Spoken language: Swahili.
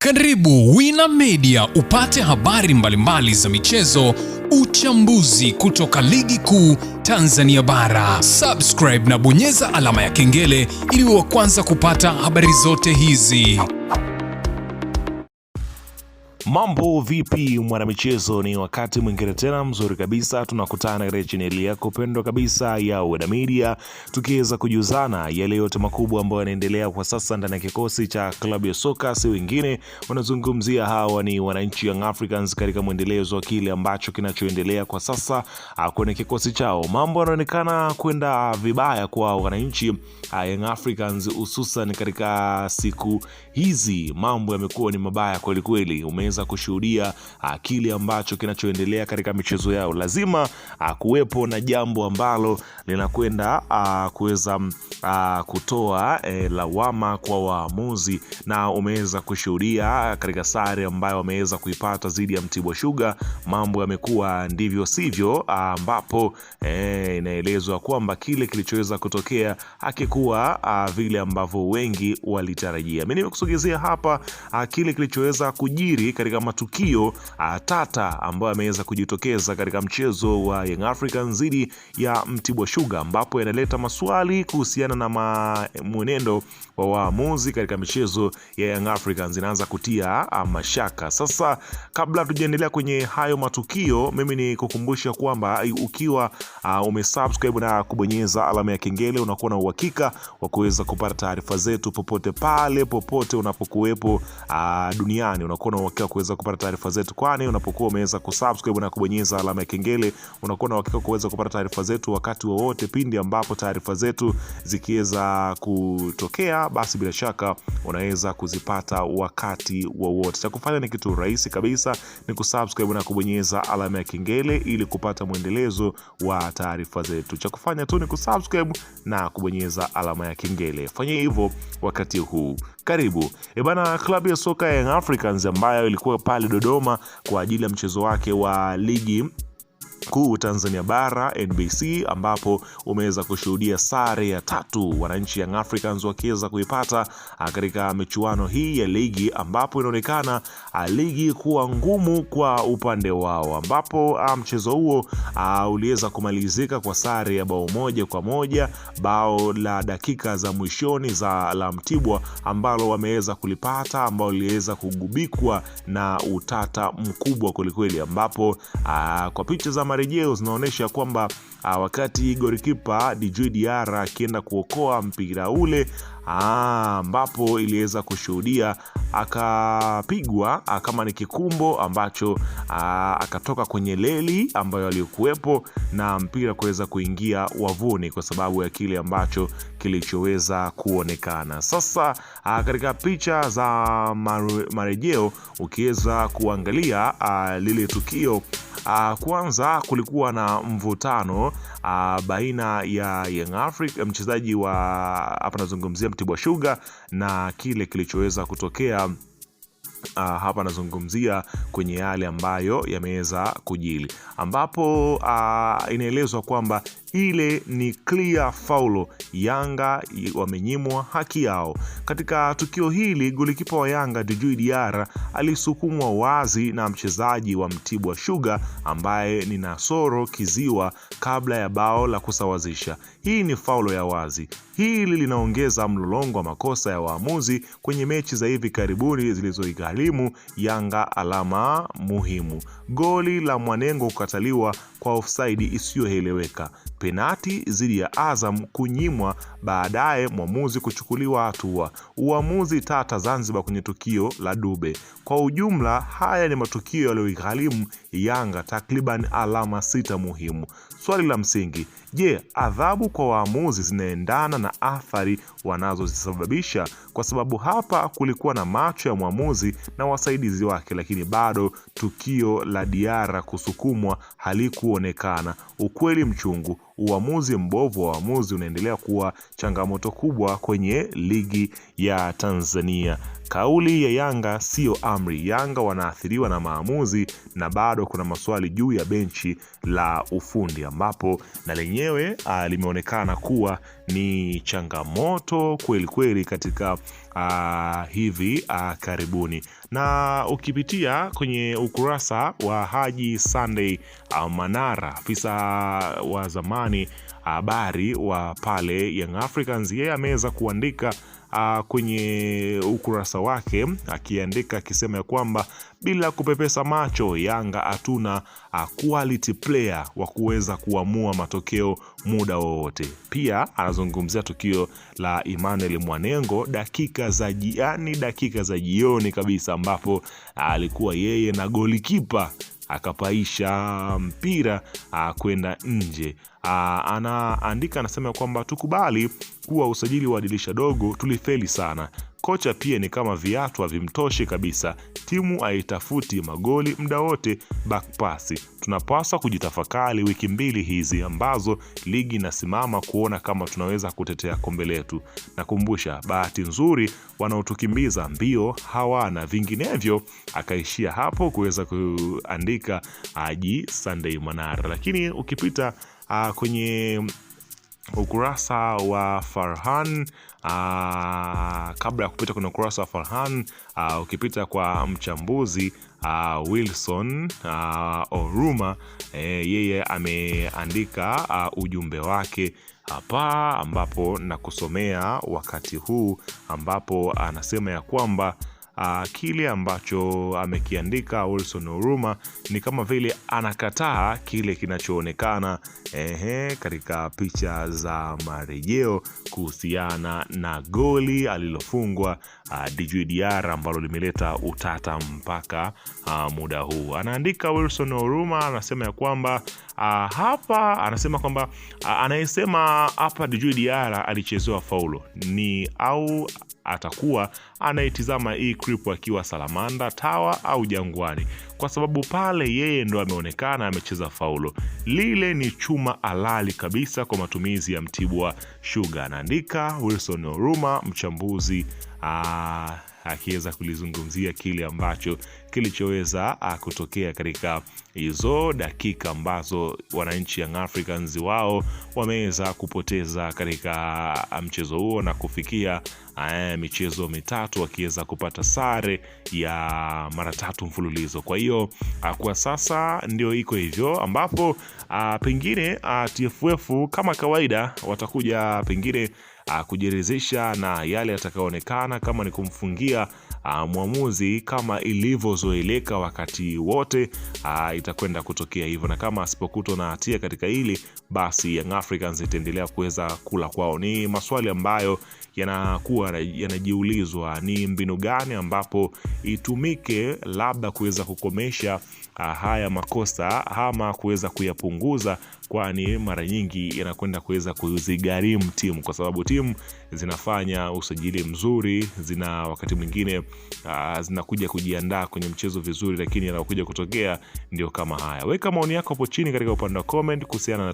Karibu Wina Media upate habari mbalimbali za michezo, uchambuzi kutoka ligi kuu Tanzania bara. Subscribe na bonyeza alama ya kengele ili uwe wa kwanza kupata habari zote hizi. Mambo vipi mwanamichezo, ni wakati mwingine tena mzuri kabisa tunakutana katika chaneli yako pendwa kabisa ya Wina Media, tukiweza kujuzana yale yote makubwa ambayo yanaendelea kwa sasa ndani ya kikosi cha klabu ya soka. Si wengine wanazungumzia hawa ni wananchi Young Africans katika mwendelezo wa kile ambacho kinachoendelea kwa sasa kwenye kikosi chao. Mambo yanaonekana kwenda vibaya kwa wananchi Young Africans, hususan katika siku hizi mambo yamekuwa ni mabaya kweli kweli. Umeweza kushuhudia kile ambacho kinachoendelea katika michezo yao. Lazima kuwepo na jambo ambalo linakwenda kuweza kutoa lawama kwa waamuzi, na umeweza kushuhudia katika sare ambayo wameweza kuipata dhidi ya Mtibwa Sugar. Mambo yamekuwa ndivyo sivyo, ambapo inaelezwa kwamba kile kilichoweza kutokea hakikuwa vile ambavyo wengi walitarajia. Mimi nimekusogezea hapa kile kilichoweza kujiri katika matukio tata ambayo yameweza kujitokeza katika mchezo wa Young Africans dhidi ya Mtibwa Sugar, ambapo yanaleta maswali kuhusiana na mwenendo wa waamuzi katika michezo ya Young Africans. Inaanza kutia mashaka. Sasa kabla tujaendelea kwenye hayo matukio, mimi ni kukumbusha kwamba ukiwa umesubscribe na kubonyeza alama ya kengele, unakuwa na uhakika wa kuweza kupata taarifa zetu popote pale popote unapokuwepo duniani. Unakuwa na uhakika kuweza kupata taarifa zetu, kwani unapokuwa umeweza kusubscribe na kubonyeza alama ya kengele, unakuwa na uhakika kuweza kupata taarifa zetu wakati wowote pindi ambapo taarifa zetu zikiweza kutokea, basi bila shaka unaweza kuzipata wakati wowote. Cha kufanya ni kitu rahisi kabisa, ni kusubscribe na kubonyeza alama ya kengele ili kupata mwendelezo wa taarifa zetu. Cha kufanya tu ni kusubscribe na kubonyeza alama ya kengele. Fanya hivyo wakati huu. Karibu. Bana, klabu ya soka ya Young Africans ambayo ilikuwa pale Dodoma kwa ajili ya mchezo wake wa ligi kuu Tanzania bara NBC, ambapo umeweza kushuhudia sare ya 3 wananchi Young Africans wakiweza kuipata katika michuano hii ya ligi, ambapo inaonekana ligi kuwa ngumu kwa upande wao, ambapo mchezo huo uliweza kumalizika kwa sare ya bao 1-1, bao la dakika za mwishoni za la Mtibwa ambalo wameweza kulipata, ambao liweza kugubikwa na utata mkubwa kwelikweli, ambapo kwa picha za marejeo zinaonyesha kwamba wakati golikipa Djigui Diarra akienda kuokoa mpira ule, ambapo iliweza kushuhudia akapigwa kama ni kikumbo ambacho akatoka kwenye leli ambayo alikuwepo na mpira kuweza kuingia wavuni kwa sababu ya kile ambacho kilichoweza kuonekana. Sasa katika picha za marejeo ukiweza kuangalia lile tukio, kwanza kulikuwa na mvutano baina ya Young Africa, mchezaji wa hapa nazungumzia Mtibwa Sugar, na kile kilichoweza kutokea hapa nazungumzia kwenye yale ambayo yameweza kujili, ambapo inaelezwa kwamba ile ni clear foul. Yanga wamenyimwa haki yao. Katika tukio hili, golikipa wa Yanga Djigui Diarra alisukumwa wazi na mchezaji wa Mtibwa Sugar ambaye ni Nasoro Kiziwa kabla ya bao la kusawazisha. Hii ni foul ya wazi. Hili linaongeza mlolongo wa makosa ya waamuzi kwenye mechi za hivi karibuni zilizoigharimu Yanga alama muhimu. Goli la Mwanengo kukataliwa kwa offside isiyoeleweka. Penati dhidi ya Azam kunyimwa, baadaye mwamuzi kuchukuliwa hatua. Uamuzi tata Zanzibar kwenye tukio la Dube. Kwa ujumla, haya ni matukio yaliyoigharimu Yanga takriban alama 6 muhimu. Swali la msingi, je, adhabu kwa waamuzi zinaendana na athari wanazozisababisha? Kwa sababu hapa kulikuwa na macho ya mwamuzi na wasaidizi wake, lakini bado tukio la Diarra kusukumwa halikuonekana. Ukweli mchungu, uamuzi mbovu wa waamuzi unaendelea kuwa changamoto kubwa kwenye ligi ya Tanzania. Kauli ya Yanga sio amri. Yanga wanaathiriwa na maamuzi, na bado kuna maswali juu ya benchi la ufundi, ambapo na lenyewe limeonekana kuwa ni changamoto kweli kweli katika hivi karibuni. Na ukipitia kwenye ukurasa wa Haji Sunday Manara, afisa wa zamani habari wa pale Young Africans, yeye ameweza kuandika kwenye ukurasa wake, akiandika akisema ya kwamba bila kupepesa macho, Yanga hatuna quality player wa kuweza kuamua matokeo muda wowote. Pia anazungumzia tukio la Emmanuel Mwanengo dakika za jioni kabisa, ambapo alikuwa yeye na golikipa akapaisha mpira kwenda nje. Anaandika anasema kwamba tukubali kuwa usajili wa dirisha dogo tulifeli sana. Kocha pia ni kama viatu havimtoshi kabisa. Timu haitafuti magoli muda wote, back pass. Tunapaswa kujitafakari wiki mbili hizi ambazo ligi inasimama kuona kama tunaweza kutetea kombe letu. Nakumbusha, bahati nzuri wanaotukimbiza mbio hawana, vinginevyo. Akaishia hapo kuweza kuandika Haji Sunday Manara. Lakini ukipita kwenye ukurasa wa Farhan, kabla ya kupita kwenye ukurasa wa Farhan, ukipita kwa mchambuzi Wilson Oruma, yeye ameandika ujumbe wake hapa, ambapo nakusomea wakati huu, ambapo anasema ya kwamba kile ambacho amekiandika Wilson Oruma ni kama vile anakataa kile kinachoonekana katika picha za marejeo kuhusiana na goli alilofungwa Djigui Diarra ambalo limeleta utata mpaka muda huu. Anaandika Wilson Oruma, anasema ya kwamba hapa anasema kwamba anayesema hapa Djigui Diarra alichezewa faulo ni au atakuwa anaitizama hii clip akiwa Salamanda Tower au Jangwani, kwa sababu pale yeye ndo ameonekana amecheza faulo. Lile ni chuma halali kabisa kwa matumizi ya Mtibwa Sugar. Anaandika Wilson Oruma, mchambuzi akiweza kulizungumzia kile ambacho kilichoweza kutokea katika hizo dakika ambazo wananchi Young Africans wao wameweza kupoteza katika mchezo huo na kufikia michezo mitatu wakiweza kupata sare ya mara 3 mfululizo. Kwa hiyo kwa sasa ndio iko hivyo, ambapo pengine TFF kama kawaida watakuja pengine kujiridhisha na yale yatakayoonekana, kama ni kumfungia mwamuzi kama ilivyozoeleka wakati wote, itakwenda kutokea hivyo, na kama asipokutwa na hatia katika hili, basi Young Africans itaendelea kuweza kula kwao. Ni maswali ambayo yanakuwa yanajiulizwa, ni mbinu gani ambapo itumike labda kuweza kukomesha haya makosa ama kuweza kuyapunguza, kwani mara nyingi yanakwenda kuweza kuzigharimu timu, kwa sababu timu zinafanya usajili mzuri, zina wakati mwingine zinakuja kujiandaa kwenye mchezo vizuri, lakini yanakuja kutokea ndio kama haya. Weka maoni yako hapo chini katika upande wa comment kuhusiana na